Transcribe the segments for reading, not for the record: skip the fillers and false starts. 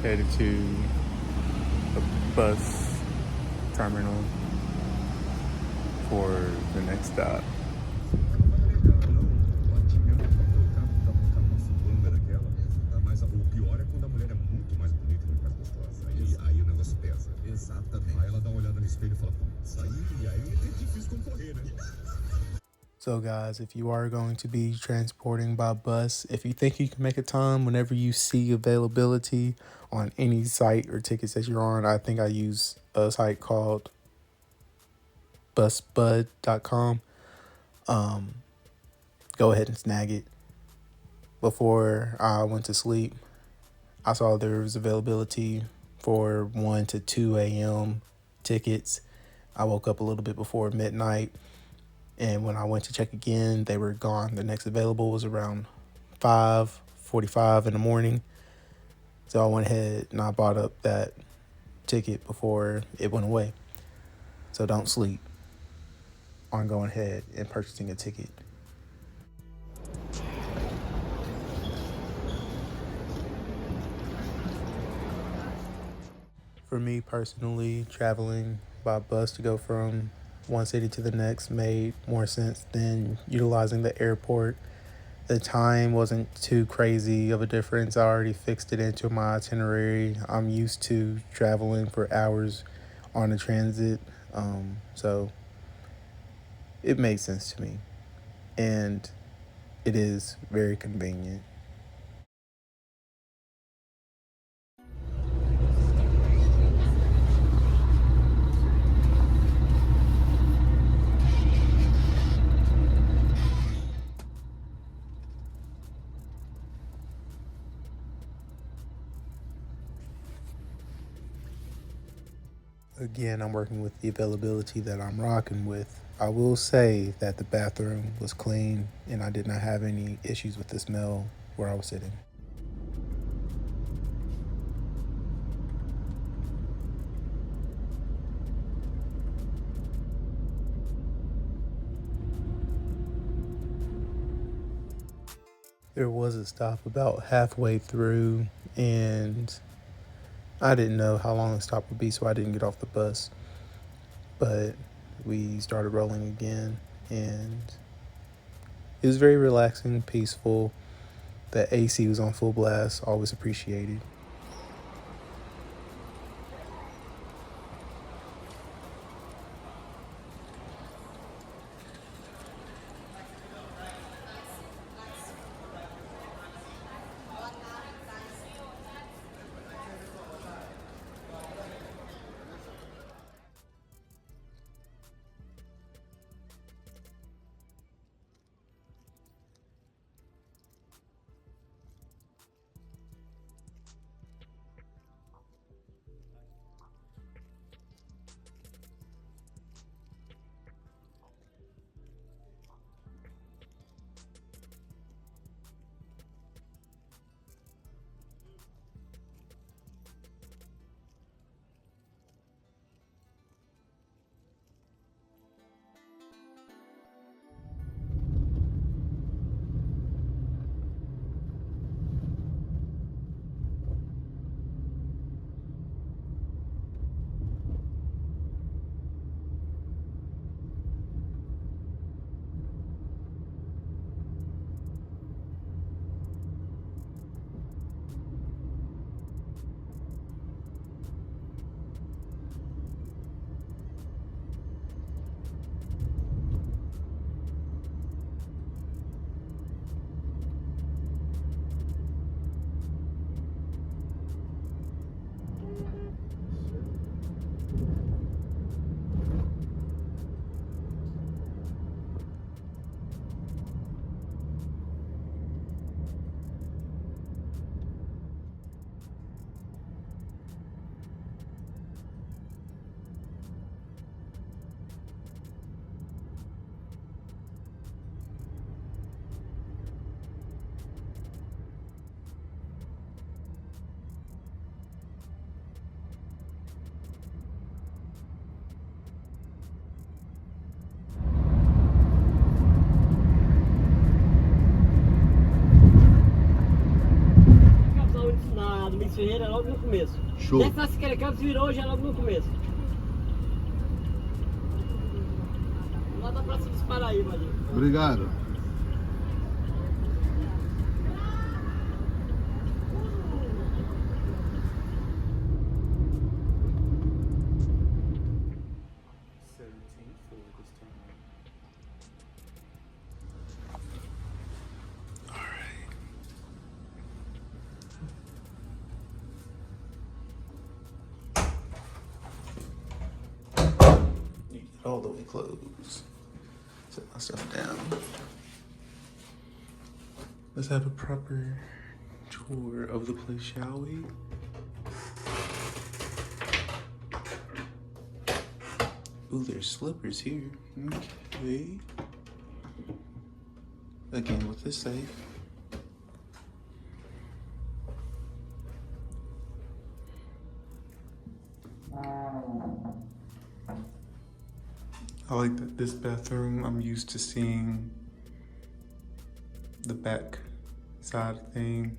headed to the bus terminal for the next stop. So guys, if you are going to be transporting by bus, if you think you can make a time whenever you see availability on any site or tickets that you're on, I think I use a site called busbud.com. Go ahead and snag it. Before I went to sleep, I saw there was availability for 1 to 2 a.m. tickets. I woke up a little bit before midnight, and when I went to check again, they were gone. The next available was around 5:45 in the morning. So I went ahead and I bought up that ticket before it went away. So don't sleep on going ahead and purchasing a ticket. For me personally, traveling by bus to go from one city to the next made more sense than utilizing the airport. The time wasn't too crazy of a difference. I already fixed it into my itinerary. I'm used to traveling for hours on a transit, so it made sense to me, and it is very convenient. Again, I'm working with the availability that I'm rocking with. I will say that the bathroom was clean and I did not have any issues with the smell where I was sitting. There was a stop about halfway through, and I didn't know how long the stop would be, so I didn't get off the bus. But we started rolling again, and it was very relaxing, peaceful. The AC was on full blast, always appreciated. logo no começo. Show. Desce na Siqueira Campos, virou, já é logo no começo. Lá da Praça dos Paraíba ali. Obrigado. All the way closed. Set my stuff down. Let's have a proper tour of the place, shall we? Ooh, there's slippers here. Okay. Again, with this safe. I like that this bathroom, I'm used to seeing the back side thing.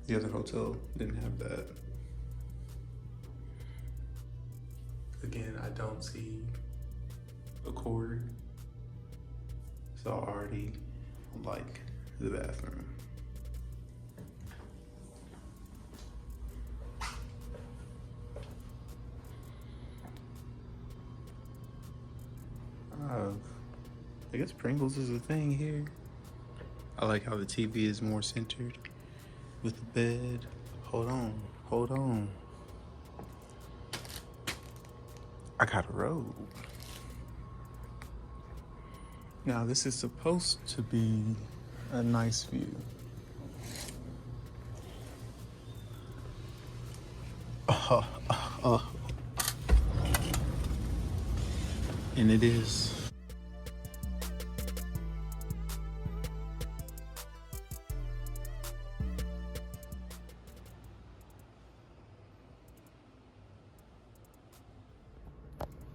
The other hotel didn't have that. Again, I don't see a cord, so I already like the bathroom. I guess Pringles is a thing here. I like how the TV is more centered with the bed. Hold on. I got a robe. Now this is supposed to be a nice view. And it is.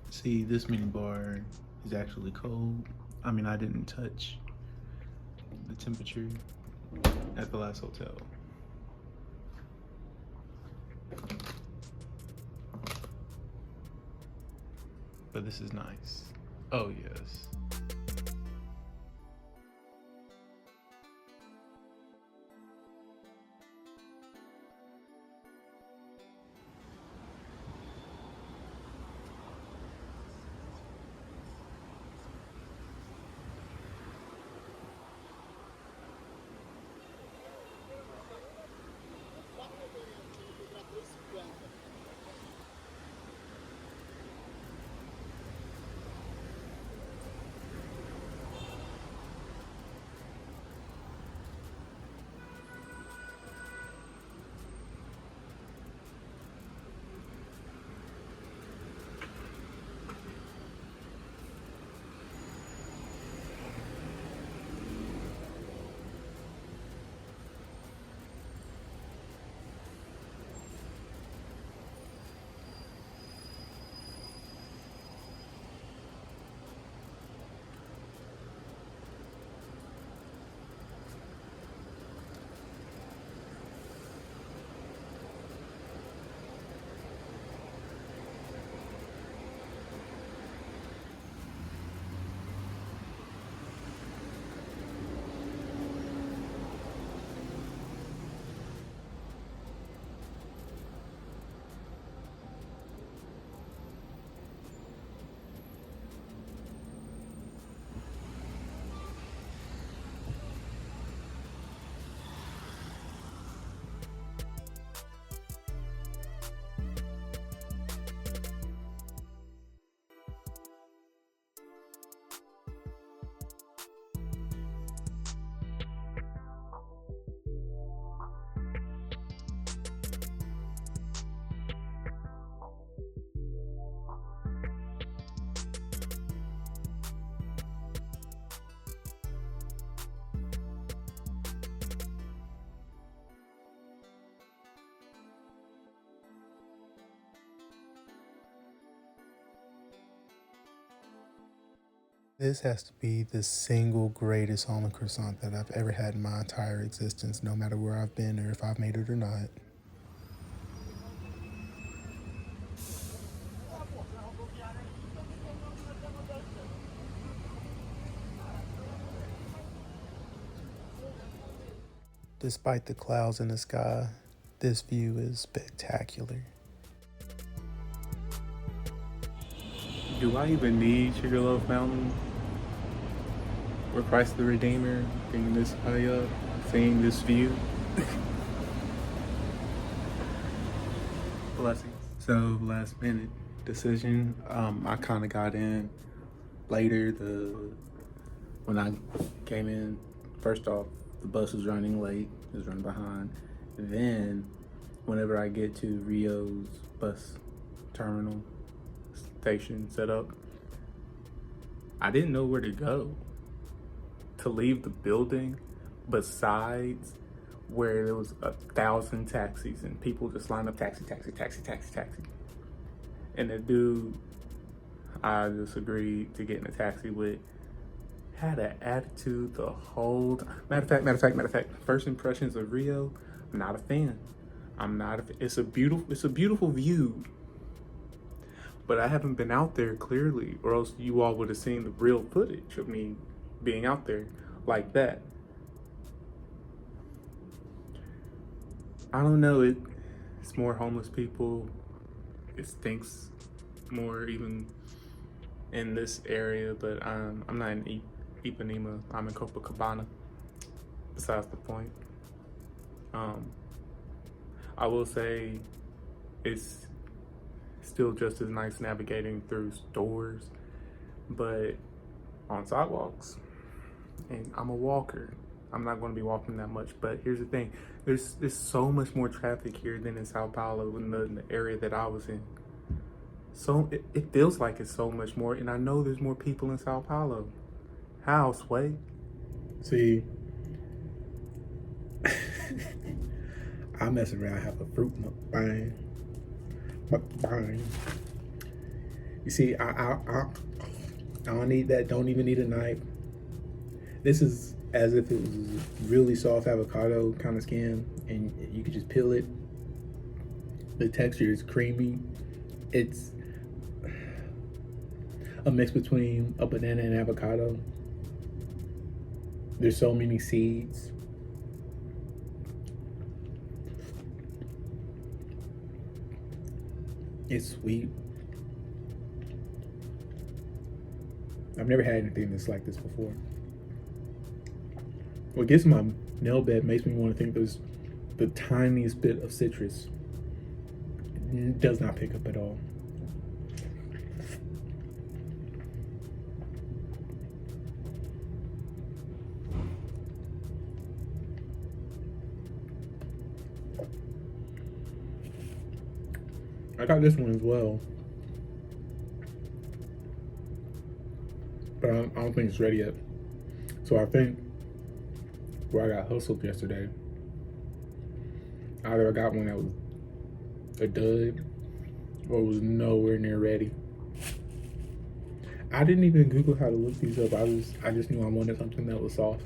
See, this mini bar is actually cold. I mean, I didn't touch the temperature at the last hotel. But this is nice. Oh, yes. This has to be the single greatest almond croissant that I've ever had in my entire existence, no matter where I've been or if I've made it or not. Despite the clouds in the sky, this view is spectacular. Do I even need Sugarloaf Mountain or Christ the Redeemer being this high up, seeing this view? Blessings. So last minute decision. I kind of got in later. When I came in, first off, the bus was running late. It was running behind. Then, whenever I get to Rio's bus terminal station set up, I didn't know where to go to leave the building besides where there was 1,000 taxis and people just lined up taxi. And the dude I just agreed to get in a taxi with had an attitude the whole time. Matter of fact, first impressions of Rio, I'm not a fan. It's a beautiful view. But I haven't been out there clearly, or else you all would have seen the real footage of me being out there like that. I don't know, it's more homeless people. It stinks more even in this area, but I'm not in Ipanema. I'm in Copacabana. Besides the point. I will say it's still just as nice navigating through stores, but on sidewalks, and I'm a walker. I'm not going to be walking that much, but here's the thing. There's so much more traffic here than in Sao Paulo, in the area that I was in. So it feels like it's so much more, and I know there's more people in Sao Paulo. How, Sway? See, I mess around, have a fruit mukbang. You see, I don't need that. Don't even need a knife. This is as if it was really soft avocado kind of skin, and you could just peel it. The texture is creamy. It's a mix between a banana and avocado. There's so many seeds. It's sweet. I've never had anything that's like this before. What gets my nail bed makes me want to think there's the tiniest bit of citrus. It does not pick up at all. I got this one as well, but I don't think it's ready yet. So I think where I got hustled yesterday, either I got one that was a dud or was nowhere near ready. I didn't even Google how to look these up. I just knew I wanted something that was soft.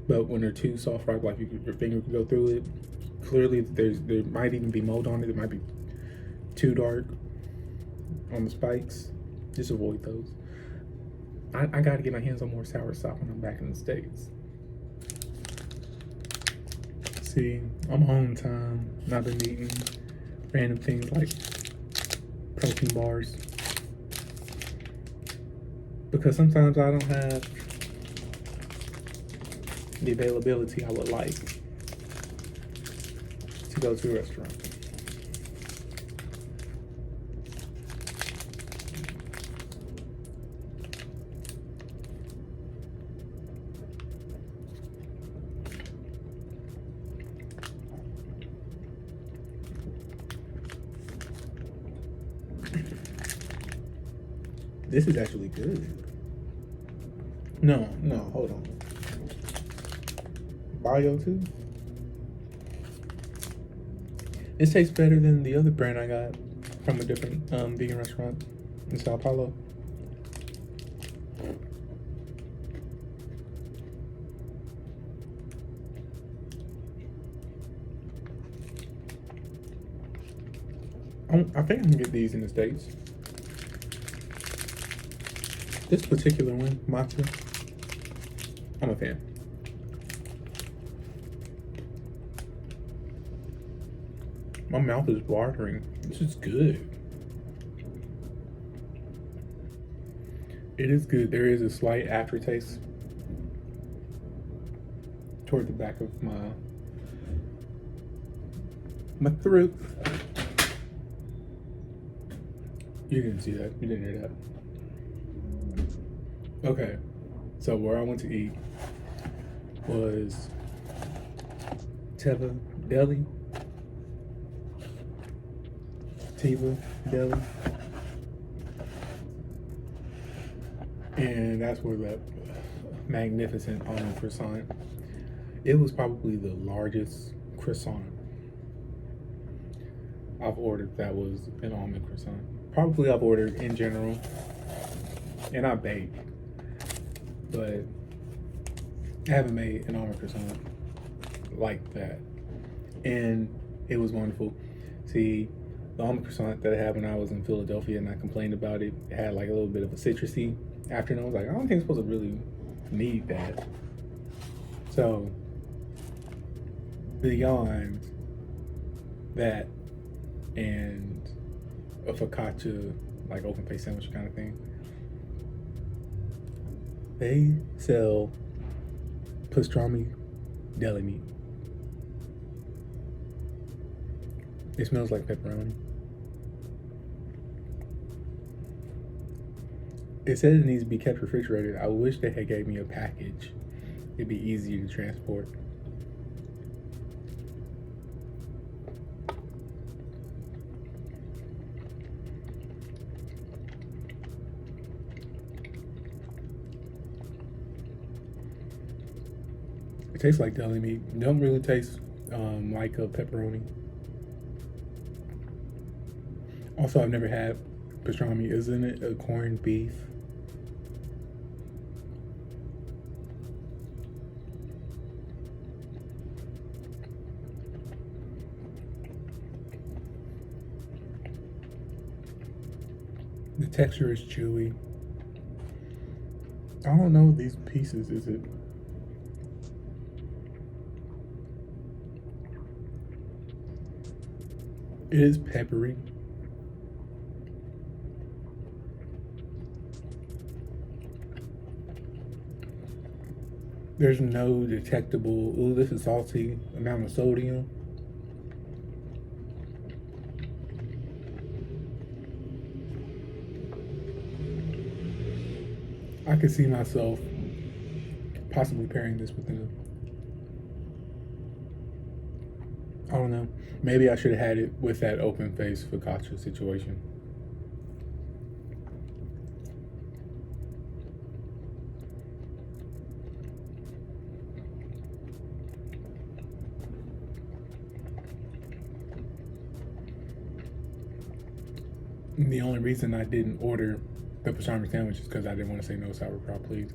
But when they're too soft, right, like your finger could go through it, clearly there might even be mold on it. It might be too dark on the spikes. Just avoid those. I gotta get my hands on more soursop when I'm back in the States. See, I'm home time, and I've been eating random things like protein bars. Because sometimes I don't have the availability I would like to go to a restaurant. This is actually good. No, hold on. Bio too? This tastes better than the other brand I got from a different vegan restaurant in Sao Paulo. I think I can get these in the States. This particular one, matcha, I'm a fan. My mouth is watering. This is good. It is good. There is a slight aftertaste toward the back of my throat. You didn't see that. You didn't hear that. Okay. So where I went to eat was Teva Deli. Teva Deli. And that's where that magnificent almond croissant. It was probably the largest croissant I've ordered that was an almond croissant. Probably I've ordered in general. And I bake. But I haven't made an almond croissant like that. And it was wonderful. See, the almond croissant that I had when I was in Philadelphia and I complained about it, it had like a little bit of a citrusy afternoon. I was like, I don't think it's supposed to really need that. So, beyond that and a focaccia, like open face sandwich kind of thing, they sell pastrami deli meat. It smells like pepperoni. It says it needs to be kept refrigerated. I wish they had gave me a package. It'd be easier to transport. It tastes like deli meat. It don't really taste like a pepperoni. Also, I've never had pastrami. Isn't it a corned beef? The texture is chewy. I don't know these pieces. Is it? It is peppery. There's no detectable, ooh, this is salty amount of sodium. I could see myself possibly pairing this with I don't know. Maybe I should have had it with that open face focaccia situation. The only reason I didn't order the pastrami sandwich is because I didn't want to say no sauerkraut, please.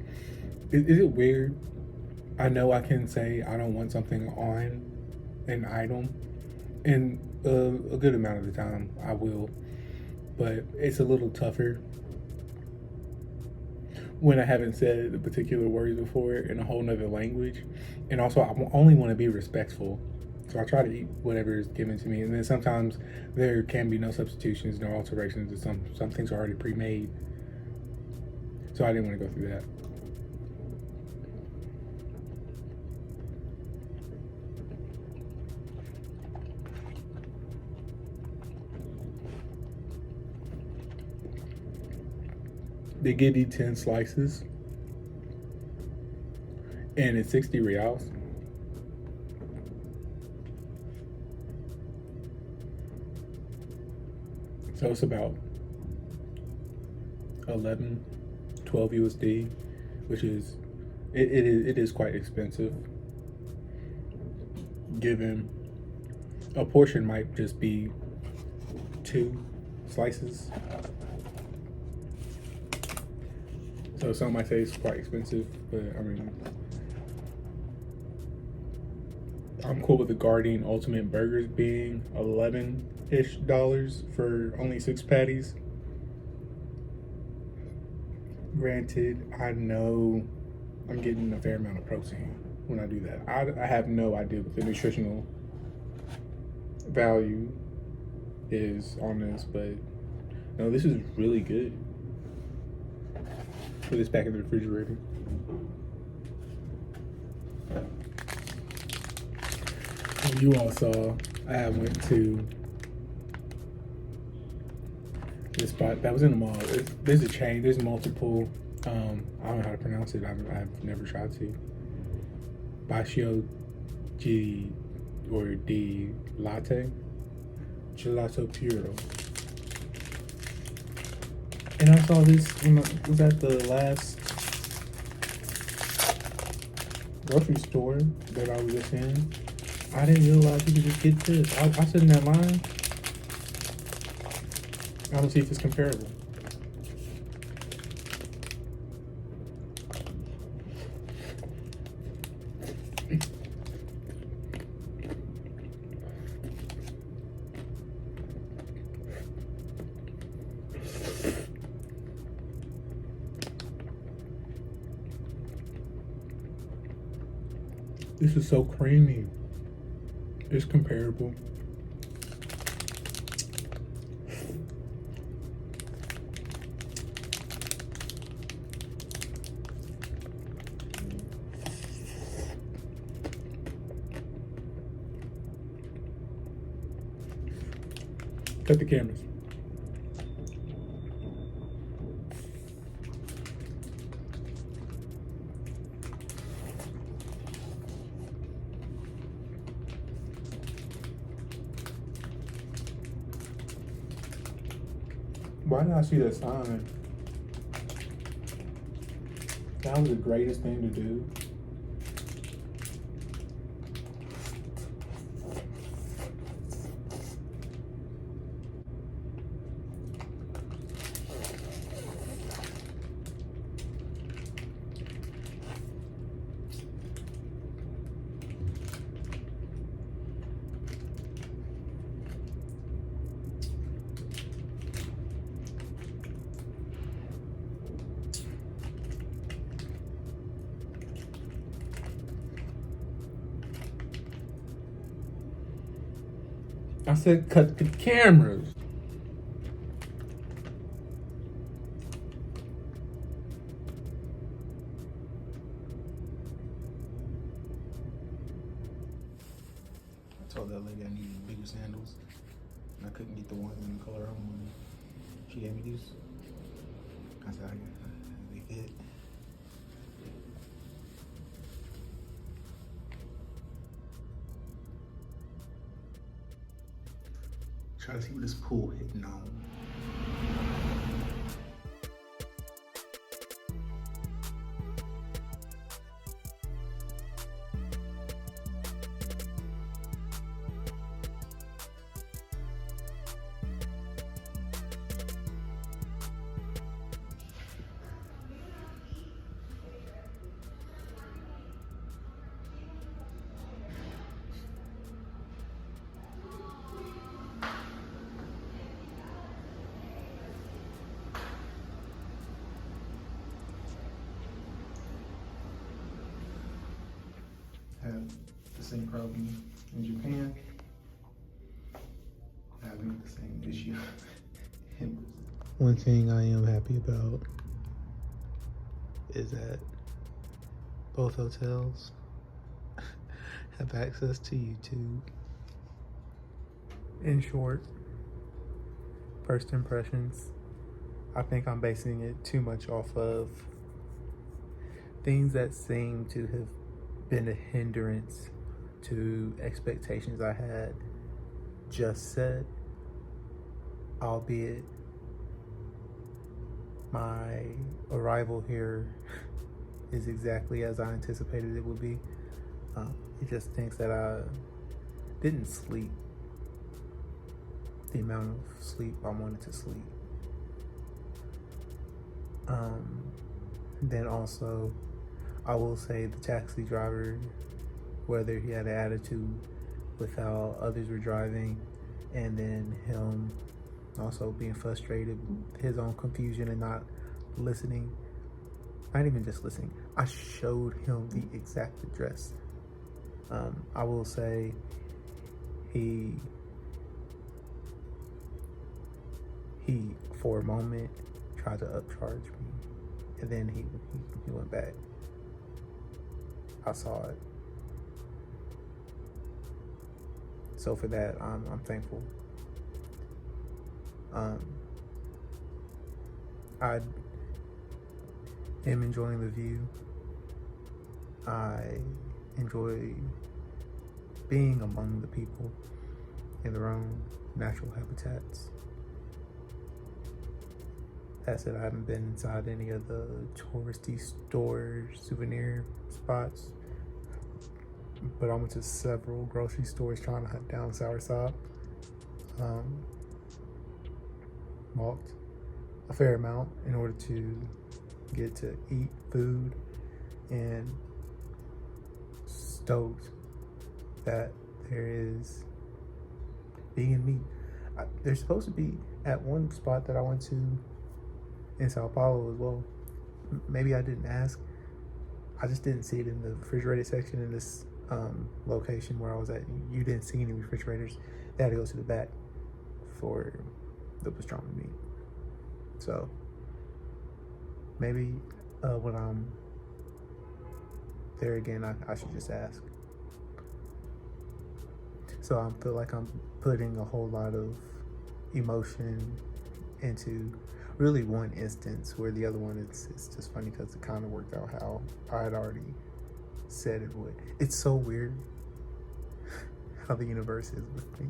Is it weird? I know I can say I don't want something on an item, and a good amount of the time I will, but it's a little tougher when I haven't said the particular words before in a whole nother language. And also, I only want to be respectful. So I try to eat whatever is given to me. And then sometimes there can be no substitutions, no alterations, and some things are already pre-made. So I didn't want to go through that. They give you 10 slices and it's 60 reals. So it's about 11, 12 USD, which is, it is quite expensive given a portion might just be 2 slices. So some might say it's quite expensive, but I mean, I'm cool with the Guardian Ultimate Burgers being $11-ish for only 6 patties. Granted, I know I'm getting a fair amount of protein when I do that. I have no idea what the nutritional value is on this, but no, this is really good. Put this back in the refrigerator. And you all saw I went to this spot that was in the mall. There's a chain. There's multiple. I don't know how to pronounce it. I've never tried to. Baccio G or D latte, gelato puro. And I saw this was at the last grocery store that I was just in. I didn't realize you could just get this. I sit in that line. I don't see if it's comparable. This is so creamy. It's comparable. Cut the cameras. Why did I see that sign? That was the greatest thing to do. I said cut the cameras. I told that lady I needed bigger sandals, and I couldn't get the ones in the color I wanted. She gave me these. I said, they fit. Try to see what this pool hitting on. Have the same problem in Japan, having the same issue. One thing I am happy about is that both hotels have access to YouTube. In short, first impressions, I think I'm basing it too much off of things that seem to have been a hindrance to expectations I had just set, albeit my arrival here is exactly as I anticipated it would be. It just thinks that I didn't sleep the amount of sleep I wanted to sleep. Then also, I will say the taxi driver, whether he had an attitude with how others were driving, and then him also being frustrated, his own confusion and not listening, not even just listening, I showed him the exact address. I will say he he for a moment tried to upcharge me, and then he went back. I saw it. So for that, I'm thankful. I am enjoying the view. I enjoy being among the people in their own natural habitats. That said, I haven't been inside any of the touristy stores, souvenir spots, but I went to several grocery stores trying to hunt down soursop. Walked a fair amount in order to get to eat food, and stoked that there is vegan meat. There's supposed to be at one spot that I went to in Sao Paulo as well. Maybe I didn't ask. I just didn't see it in the refrigerated section in this location where I was at. You didn't see any refrigerators. They had to go to the back for the pastrami meat. So maybe when I'm there again, I should just ask. So I feel like I'm putting a whole lot of emotion into really one instance, where the other one, it's just funny because it kind of worked out how I had already said it would. It's so weird how the universe is with me.